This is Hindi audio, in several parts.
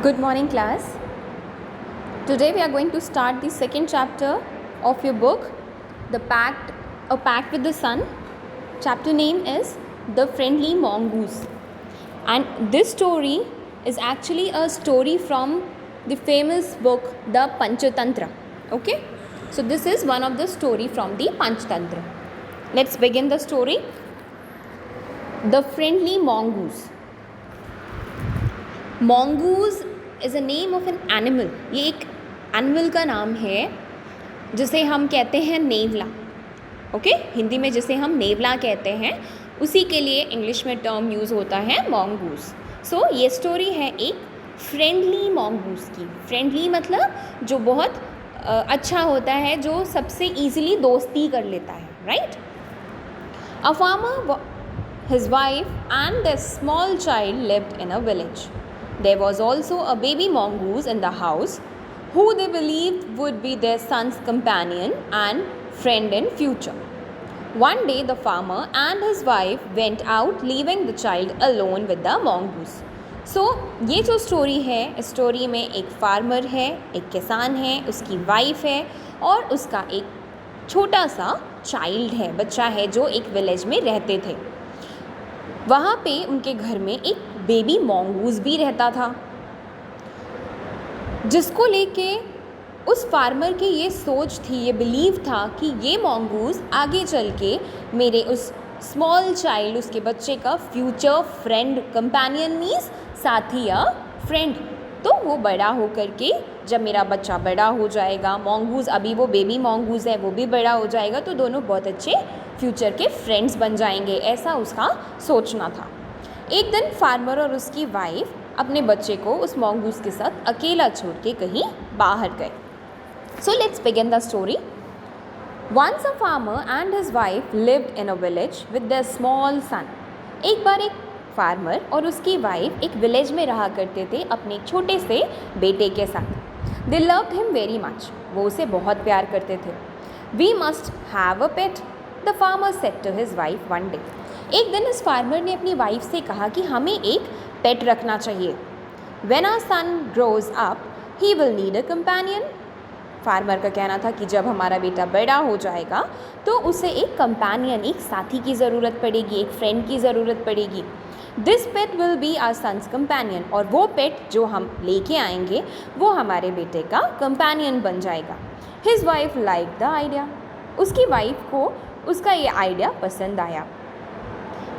Good morning, class. Today we are going to start the second chapter of your book, A Pact with the Sun. Chapter name is The Friendly Mongoose. And this story is actually a story from the famous book, The Panchatantra. Okay? So this is one of the story from the Panchatantra. Let's begin the story. The Friendly Mongoose. Mongoose is a name of an animal. ये एक एनिमल का नाम है जिसे हम कहते हैं नेवला. ओके, हिंदी में जिसे हम नेवला कहते हैं उसी के लिए इंग्लिश में टर्म यूज़ होता है मॉन्गूस. सो ये स्टोरी है एक फ्रेंडली मॉन्गूस की. फ्रेंडली मतलब जो बहुत अच्छा होता है, जो सबसे ईजिली दोस्ती कर लेता है. Right. A farmer, his wife and their small child lived in a village. There was also a baby mongoose in the house who they believed would be their son's companion and friend in future. One day the farmer and his wife went out, leaving the child alone with the mongoose. So ये जो स्टोरी है, इस स्टोरी में एक फार्मर है, एक किसान है, उसकी वाइफ है और उसका एक छोटा सा चाइल्ड है, बच्चा है, जो एक विलेज में रहते थे. वहाँ पे उनके घर में एक बेबी मॉन्गूस भी रहता था, जिसको लेके उस फार्मर की ये सोच थी, ये बिलीव था कि ये मॉन्गूस आगे चल के मेरे उस स्मॉल चाइल्ड, उसके बच्चे का फ्यूचर फ्रेंड, कंपेनियन मीन्स साथी या फ्रेंड. तो वो बड़ा हो कर के, जब मेरा बच्चा बड़ा हो जाएगा, मॉन्गूस अभी वो बेबी मॉन्गूस है, वो भी बड़ा हो जाएगा, तो दोनों बहुत अच्छे फ्यूचर के फ्रेंड्स बन जाएंगे, ऐसा उसका सोचना था. एक दिन फार्मर और उसकी वाइफ अपने बच्चे को उस मॉन्गूस के साथ अकेला छोड़ के कहीं बाहर गए. So let's begin the story. Once a farmer and his wife lived in a village with their small son. एक बार एक फार्मर और उसकी वाइफ एक विलेज में रहा करते थे अपने छोटे से बेटे के साथ. They loved him very much. वो उसे बहुत प्यार करते थे. We must have a pet, the farmer said to his wife one day. एक दिन इस फार्मर ने अपनी वाइफ से कहा कि हमें एक पेट रखना चाहिए. When our son grows up he will need a companion. Farmer का कहना था कि जब हमारा बेटा बड़ा हो जाएगा तो उसे एक कंपेनियन, एक साथी की ज़रूरत पड़ेगी, एक फ्रेंड की ज़रूरत पड़ेगी. This pet will be our son's companion. और वो पेट जो हम लेके आएंगे वो हमारे बेटे का कंपेनियन बन जाएगा. His wife like the idea. उसकी वाइफ को उसका ये आइडिया पसंद आया.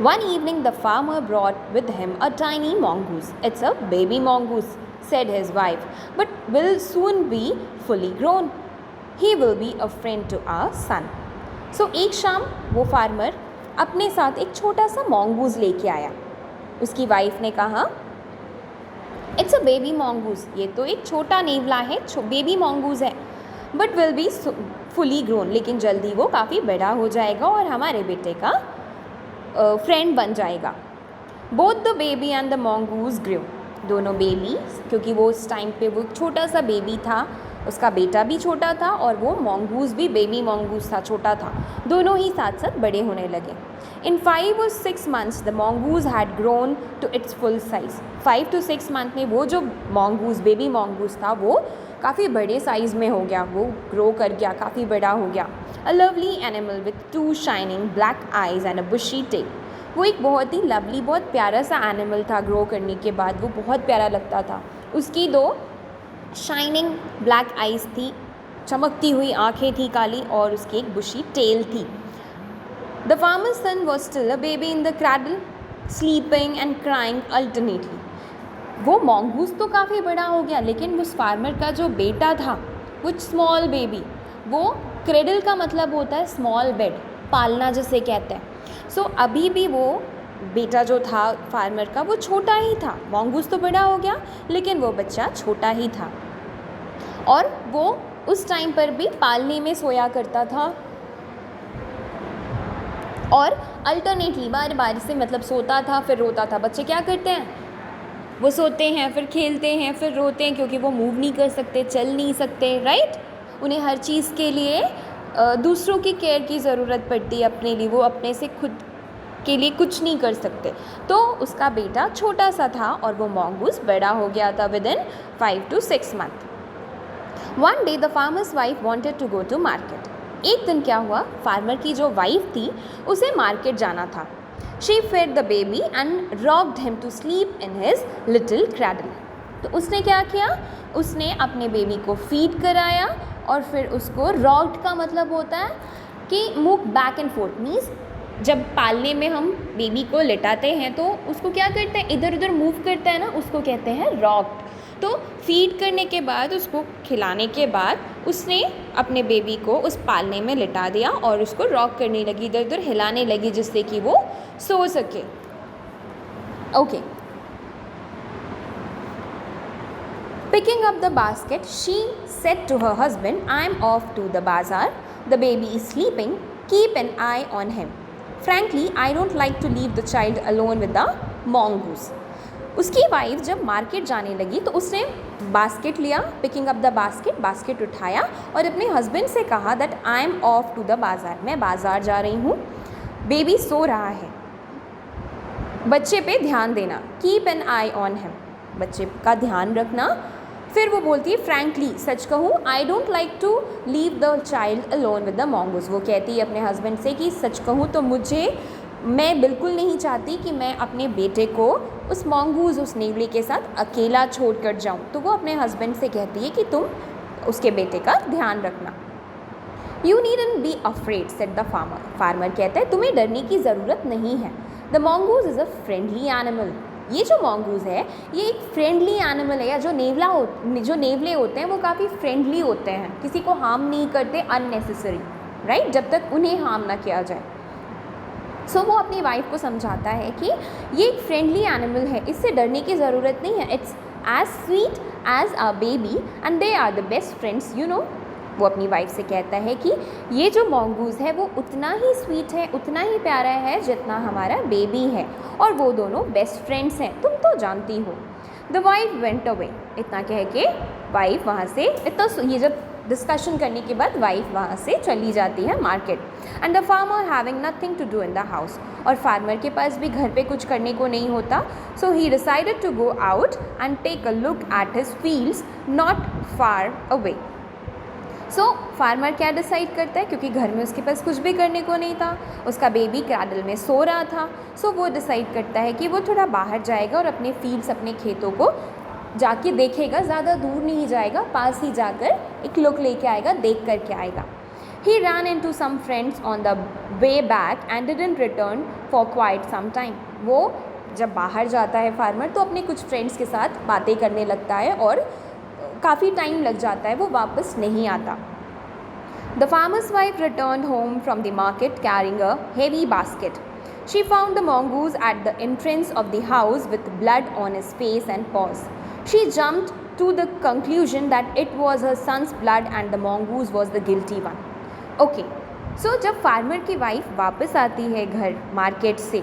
One evening the farmer brought with him a tiny mongoose. It's a baby mongoose, said his wife, but will soon be fully grown. He will be a friend to our son. So एक शाम वो फार्मर अपने साथ एक छोटा सा mongoose लेके आया. उसकी वाइफ ने कहा, It's a baby mongoose. ये तो एक छोटा नेवला है, बेबी mongoose है, but will be fully grown. लेकिन जल्दी वो काफ़ी बड़ा हो जाएगा और हमारे बेटे का फ्रेंड बन जाएगा. Both the baby and the mongoose grew. दोनों बेबी, क्योंकि वो उस टाइम पे वो छोटा सा बेबी था, उसका बेटा भी छोटा था और वो मॉन्गूस भी बेबी मॉन्गूस था, छोटा था. दोनों ही साथ साथ बड़े होने लगे. In 5 or 6 months the mongoose had grown to its full size. 5 to 6 month में वो जो मॉन्गूस, बेबी मॉन्गूस था, वो काफ़ी बड़े साइज़ में हो गया, वो ग्रो कर गया, काफ़ी बड़ा हो गया. A lovely animal with 2 shining black eyes and a bushy tail. वो एक बहुत ही लवली, बहुत प्यारा सा एनिमल था. ग्रो करने के बाद वो बहुत प्यारा लगता था. उसकी 2 शाइनिंग ब्लैक आइज़ थी, चमकती हुई आँखें थी काली, और उसकी एक बुशी टेल थी. The farmer's son was still a baby in the cradle, sleeping and crying alternately. वो मॉन्गूस तो काफ़ी बड़ा हो गया, लेकिन उस फार्मर का जो बेटा था, वो स्मॉल बेबी, वो क्रेडल का मतलब होता है स्मॉल बेड, पालना जिसे कहते हैं. सो अभी भी वो बेटा जो था फार्मर का, वो छोटा ही था. मॉन्गूस तो बड़ा हो गया, लेकिन वो बच्चा छोटा ही था. और वो उस टाइम पर भी पालने में सोया करता था और अल्टरनेटली बार बार से, मतलब सोता था फिर रोता था. बच्चे क्या करते हैं, वो सोते हैं फिर खेलते हैं फिर रोते हैं, क्योंकि वो मूव नहीं कर सकते, चल नहीं सकते. राइट. उन्हें हर चीज़ के लिए दूसरों की केयर की ज़रूरत पड़ती है. अपने लिए वो अपने से खुद के लिए कुछ नहीं कर सकते। तो उसका बेटा छोटा सा था और वो mongoose बड़ा हो गया था within 5 to 6 months. One day the farmer's wife wanted to go to market. एक दिन क्या हुआ, फार्मर की जो वाइफ थी उसे मार्केट जाना था. She fed the baby and rocked him to sleep in his little cradle. तो उसने क्या किया, उसने अपने बेबी को फीड कराया और फिर उसको रॉक्ड का मतलब होता है कि move back and fourth, means जब पालने में हम बेबी को लिटाते हैं तो उसको क्या करते हैं, इधर उधर मूव करता है ना, उसको कहते हैं रॉक्ड. तो फीड करने के बाद, उसको खिलाने के बाद उसने अपने बेबी को उस पालने में लिटा दिया और उसको रॉक करने लगी, इधर उधर हिलाने लगी जिससे कि वो सो सके. Okay. Picking up the basket, she said to her husband, "I am off to the bazaar. The baby is sleeping. Keep an eye on him. Frankly, I don't like to leave the child alone with the mongoose." उसकी वाइफ जब मार्केट जाने लगी तो उसने बास्केट लिया, पिकिंग अप द बास्केट उठाया और अपने हस्बैंड से कहा that I am off to the बाज़ार, मैं बाज़ार जा रही हूँ, बेबी सो रहा है, बच्चे पे ध्यान देना, keep an I on him, बच्चे का ध्यान रखना. फिर वो बोलती है फ्रैंकली, सच कहूँ, I don't like to leave the child alone with the mongoose. वो कहती है अपने हस्बैंड से कि सच कहूँ तो मैं बिल्कुल नहीं चाहती कि मैं अपने बेटे को उस mongoose, उस नेवले के साथ अकेला छोड़ कर जाऊँ. तो वो अपने हस्बैंड से कहती है कि तुम उसके बेटे का ध्यान रखना. You needn't be afraid said the farmer. Farmer कहता है तुम्हें डरने की ज़रूरत नहीं है. The mongoose is a friendly animal. ये जो mongoose है ये एक फ्रेंडली एनिमल है, या जो नेवले होते हैं वो काफ़ी फ्रेंडली होते हैं, किसी को हार्म नहीं करते अननेसेसरी, राइट, जब तक उन्हें हार्म ना किया जाए. सो वो अपनी वाइफ को समझाता है कि ये एक फ्रेंडली एनिमल है, इससे डरने की ज़रूरत नहीं है. It's as sweet as a baby and they are the best friends you know. वो अपनी वाइफ से कहता है कि ये जो mongoose है वो उतना ही स्वीट है, उतना ही प्यारा है जितना हमारा बेबी है, और वो दोनों बेस्ट फ्रेंड्स हैं, तुम तो जानती हो. The wife went away. इतना कह के वाइफ वहाँ से, ये जब डिस्कशन करने के बाद वाइफ वहाँ से चली जाती है market. And the farmer having nothing to do in the house. और फार्मर के पास भी घर पे कुछ करने को नहीं होता. So he decided to go out and take a look at his fields not far away. So farmer क्या डिसाइड करता है, क्योंकि घर में उसके पास कुछ भी करने को नहीं था, उसका बेबी क्रैडल में सो रहा था. सो वो डिसाइड करता है कि वो थोड़ा बाहर जाएगा और अपने फील्ड्स, अपने खेतों को जाके देखेगा, ज़्यादा दूर नहीं जाएगा, पास ही जाकर एक लुक लेके आएगा, देख करके आएगा. He ran into some friends on the way back and didn't return for quite some time. वो जब बाहर जाता है फार्मर तो अपने कुछ फ्रेंड्स के साथ बातें करने लगता है और काफ़ी टाइम लग जाता है, वो वापस नहीं आता. The farmer's wife return home from the market carrying a heavy basket. She found the mongoose at the entrance of the house with blood on his face and pause. She jumped to the conclusion that it was her son's blood and the mongoose was the guilty one. Okay, so जब फार्मर की वाइफ वापस आती है घर मार्केट से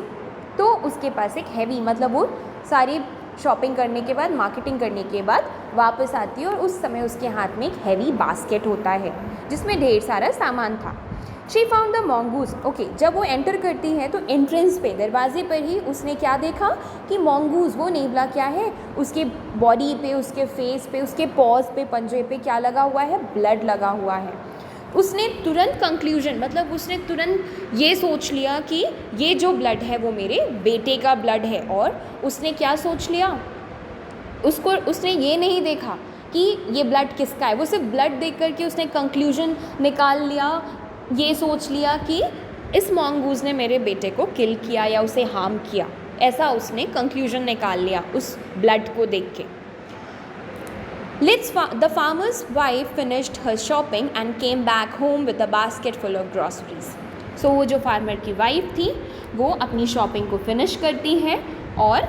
तो उसके पास एक हैवी, मतलब वो सारी शॉपिंग करने के बाद, मार्केटिंग करने के बाद वापस आती है और उस समय उसके हाथ में एक हैवी बास्केट होता है जिसमें ढेर सारा सामान था. She found the mongoose. Okay, जब वो एंटर करती है तो एंट्रेंस पे, दरवाजे पर ही उसने क्या देखा कि mongoose, वो नेवला क्या है, उसके बॉडी पे, उसके फेस पे, उसके पॉज पे, पंजे पे क्या लगा हुआ है, ब्लड लगा हुआ है. उसने तुरंत कंक्लूजन, मतलब उसने तुरंत ये सोच लिया कि ये जो ब्लड है वो मेरे बेटे का ब्लड है. और उसने क्या सोच लिया, उसने ये नहीं देखा कि ये ब्लड किसका है, वो सिर्फ ब्लड देख करके उसने कंक्लूजन निकाल लिया, ये सोच लिया कि इस mongoose ने मेरे बेटे को किल किया या उसे हार्म किया, ऐसा उसने कंक्लूजन निकाल लिया उस ब्लड को देख के. The farmer's wife finished her shopping and came back home with a basket full of groceries. So वो जो फार्मर की वाइफ थी वो अपनी शॉपिंग को फिनिश करती है और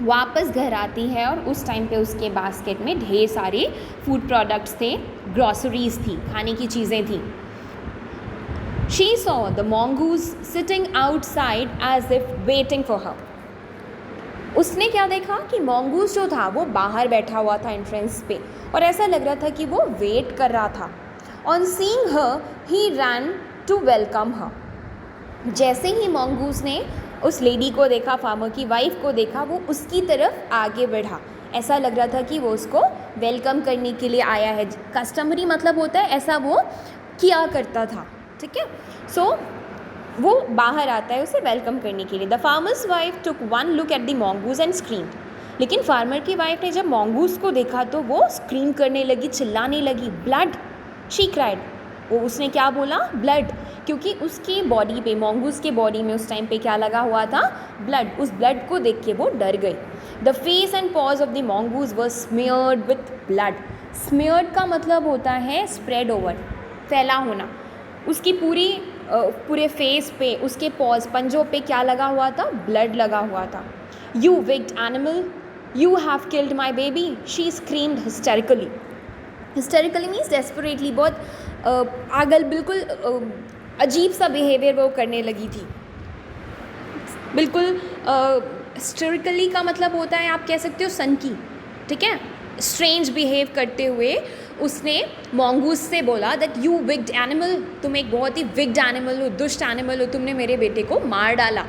वापस घर आती है, और उस टाइम पे उसके बास्केट में ढेर सारे फूड प्रोडक्ट्स थे, ग्रॉसरीज थी, खाने की चीज़ें थी. She saw the mongoose sitting outside as if waiting for her. उसने क्या देखा कि mongoose जो था वो बाहर बैठा हुआ था एंट्रेंस पे और ऐसा लग रहा था कि वो वेट कर रहा था. On seeing her, he ran to welcome her. जैसे ही मॉन्गूस ने उस लेडी को देखा, फार्मर की वाइफ को देखा, वो उसकी तरफ आगे बढ़ा। ऐसा लग रहा था कि वो उसको वेलकम करने के लिए आया है। कस्टमरी मतलब होता है ऐसा वो किया करता था, ठीक है। सो वो बाहर आता है उसे वेलकम करने के लिए। The farmer's wife took one look at the mongoose and screamed. लेकिन फार्मर की वाइफ ने जब मॉन्गूस को देखा तो वो स्क्रीम करने लगी, चिल्लाने लगी, ब्लड, शी क्राइड। वो उसने क्या बोला? ब्लड, क्योंकि उसकी बॉडी पे, मॉन्गूस के बॉडी में उस टाइम पे क्या लगा हुआ था? ब्लड। उस ब्लड को देख के वो डर गई। The face and pause of the mongoose were smeared with blood. Smeared का मतलब होता है स्प्रेड ओवर, फैला होना। उसकी पूरे फेस पे, उसके पॉज, पंजों पे क्या लगा हुआ था? ब्लड लगा हुआ था। You wicked animal, you have killed my baby, she screamed हिस्टेरिकली। हिस्टेरिकली means desperately, बहुत पागल, बिल्कुल अजीब सा बिहेवियर वो करने लगी थी। बिल्कुल हिस्टेरिकली का मतलब होता है, आप कह सकते हो सनकी, ठीक है। स्ट्रेंज बिहेव करते हुए उसने मॉन्गूस से बोला दैट यू विक्ड एनिमल, तुम एक बहुत ही विक्ड एनिमल हो, दुष्ट एनिमल हो, तुमने मेरे बेटे को मार डाला।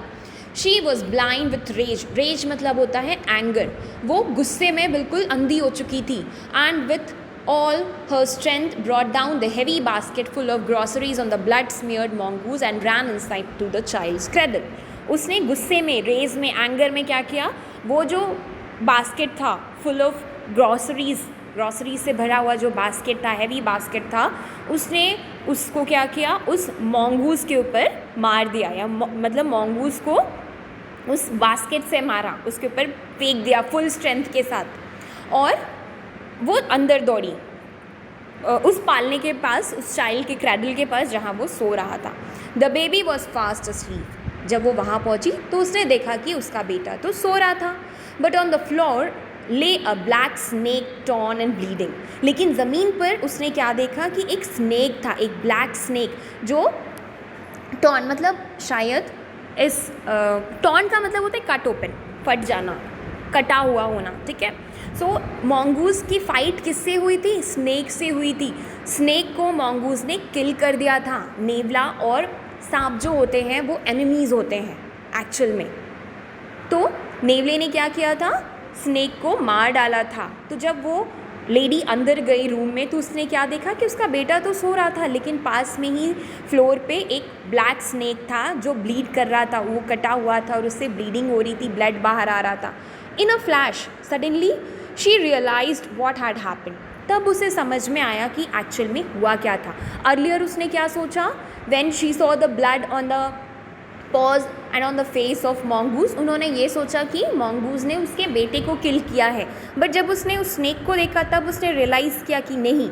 She was blind with rage. Rage मतलब होता है एंगर। वो गुस्से में बिल्कुल अंधी हो चुकी थी। And with all her strength brought down the heavy basket full of groceries on the blood smeared mongoose and ran inside to the child's cradle. उसने गुस्से में, रेज में, एंगर में क्या किया? वो जो बास्केट था फुल ऑफ ग्रॉसरीज से भरा हुआ जो बास्केट था, हैवी बास्केट था, उसने उसको क्या किया? उस मॉन्गूस के ऊपर मार दिया, या मतलब मॉन्गूस को उस बास्केट से मारा, उसके ऊपर फेंक दिया फुल स्ट्रेंथ के साथ। और वो अंदर दौड़ी उस पालने के पास, उस चाइल्ड के क्रैडल के पास जहाँ वो सो रहा था। The baby was fast asleep. जब वो वहाँ पहुँची तो उसने देखा कि उसका बेटा तो सो रहा था। बट ऑन द फ्लोर ले अ black snake torn and bleeding. लेकिन ज़मीन पर उसने क्या देखा कि एक स्नेक था, एक ब्लैक स्नेक, जो टॉर्न मतलब शायद इस टॉर्न का मतलब होता है कट ओपन, फट जाना, कटा हुआ होना, ठीक है। सो मॉन्गूस की फ़ाइट किससे हुई थी? स्नेक से हुई थी। स्नेक को मॉन्गूस ने किल कर दिया था। नेवला और सांप जो होते हैं वो एनिमीज़ होते हैं एक्चुअल में। तो नेवले ने क्या किया था? स्नेक को मार डाला था। तो जब वो लेडी अंदर गई रूम में तो उसने क्या देखा कि उसका बेटा तो सो रहा था, लेकिन पास में ही फ्लोर पे एक ब्लैक स्नेक था जो ब्लीड कर रहा था, वो कटा हुआ था और उससे ब्लीडिंग हो रही थी, ब्लड बाहर आ रहा था। In a flash suddenly she realised what had happened. तब उसे समझ में आया कि एक्चुअल में हुआ क्या था। अर्लियर उसने क्या सोचा? When she saw the blood on the paws and on the face of mongoose, उन्होंने ये सोचा कि मॉन्गूस ने उसके बेटे को किल किया है। बट जब उसने उस स्नेक को देखा तब उसने रियलाइज़ किया कि नहीं,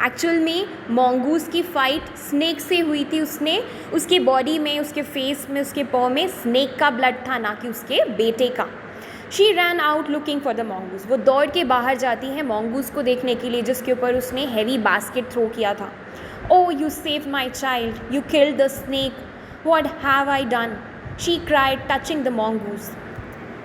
एक्चुअल में मॉन्गूस की फ़ाइट स्नेक से हुई थी। उसने उसके बॉडी में, उसके फेस में, उसके पॉ में स्नेक का ब्लड था, ना कि उसके बेटे का। She ran out looking for the mongoose. वो दौड़ के बाहर जाती है मॉन्गूस को देखने के लिए जिसके ऊपर उसने हैवी बास्केट थ्रो किया था। Oh you save my child, you killed the snake, what have I done, she cried touching the mongoose.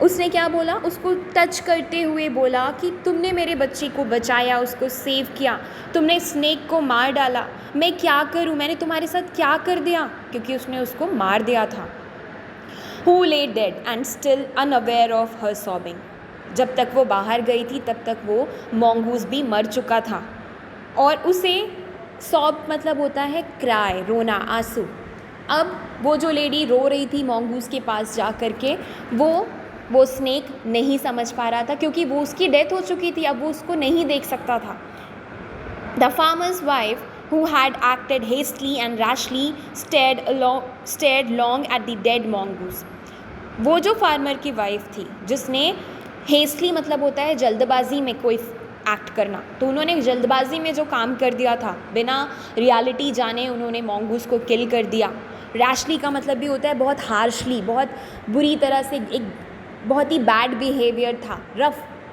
उसने क्या बोला? उसको टच करते हुए बोला कि तुमने मेरे बच्चे को बचाया, उसको सेव किया, तुमने स्नेक को मार डाला, मैं क्या करूं, मैंने तुम्हारे साथ क्या कर दिया? क्योंकि उसने उसको मार दिया था। Who lay dead and still unaware of her sobbing. जब तक वो बाहर गई थी तब तक वो मॉन्गूस भी मर चुका था और उसे सॉब मतलब होता है क्राई, रोना, आंसू। अब वो जो लेडी रो रही थी मॉन्गूस के पास जा कर के, वो स्नेक नहीं समझ पा रहा था क्योंकि वो उसकी डेथ हो चुकी थी, अब वो उसको नहीं देख सकता था। The farmer's wife who had acted hastily and rashly stared long at the dead mongoose. वो जो फार्मर की वाइफ थी जिसने हेस्टली मतलब होता है जल्दबाजी में कोई एक्ट करना, तो उन्होंने जल्दबाजी में जो काम कर दिया था, बिना रियलिटी जाने उन्होंने मॉन्गूस को किल कर दिया। रैशली का मतलब भी होता है बहुत हार्शली, बहुत बुरी तरह से, एक बहुत ही बैड बिहेवियर था,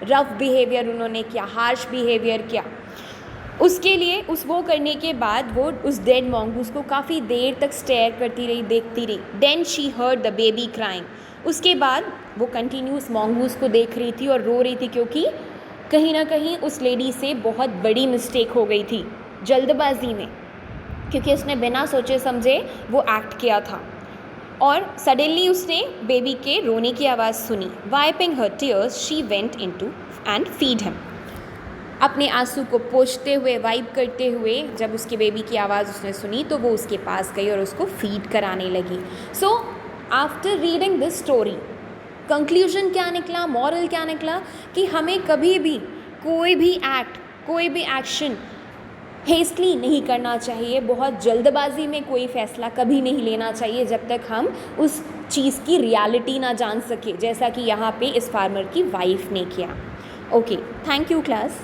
रफ बिहेवियर उन्होंने किया, हार्श बिहेवियर किया। उसके लिए वो करने के बाद वो उस डेड मॉन्गूस को काफ़ी देर तक स्टेयर करती रही, देखती रही। Then she heard the baby crying. उसके बाद वो कंटिन्यूस मॉन्गूस को देख रही थी और रो रही थी क्योंकि कहीं ना कहीं उस लेडी से बहुत बड़ी मिस्टेक हो गई थी जल्दबाजी में, क्योंकि उसने बिना सोचे समझे वो एक्ट किया था। और सडनली उसने बेबी के रोने की आवाज़ सुनी। Wiping her tears she went into and feed him. अपने आंसू को पोंछते हुए, वाइप करते हुए जब उसके बेबी की आवाज़ उसने सुनी तो वो उसके पास गई और उसको फीड कराने लगी। So after reading this story conclusion क्या निकला, मॉरल क्या निकला कि हमें कभी भी कोई भी एक्ट, कोई भी एक्शन हेस्टली नहीं करना चाहिए। बहुत जल्दबाजी में कोई फ़ैसला कभी नहीं लेना चाहिए जब तक हम उस चीज़ की रियलिटी ना जान सके, जैसा कि यहाँ पे इस फार्मर की वाइफ ने किया। Okay, thank you class.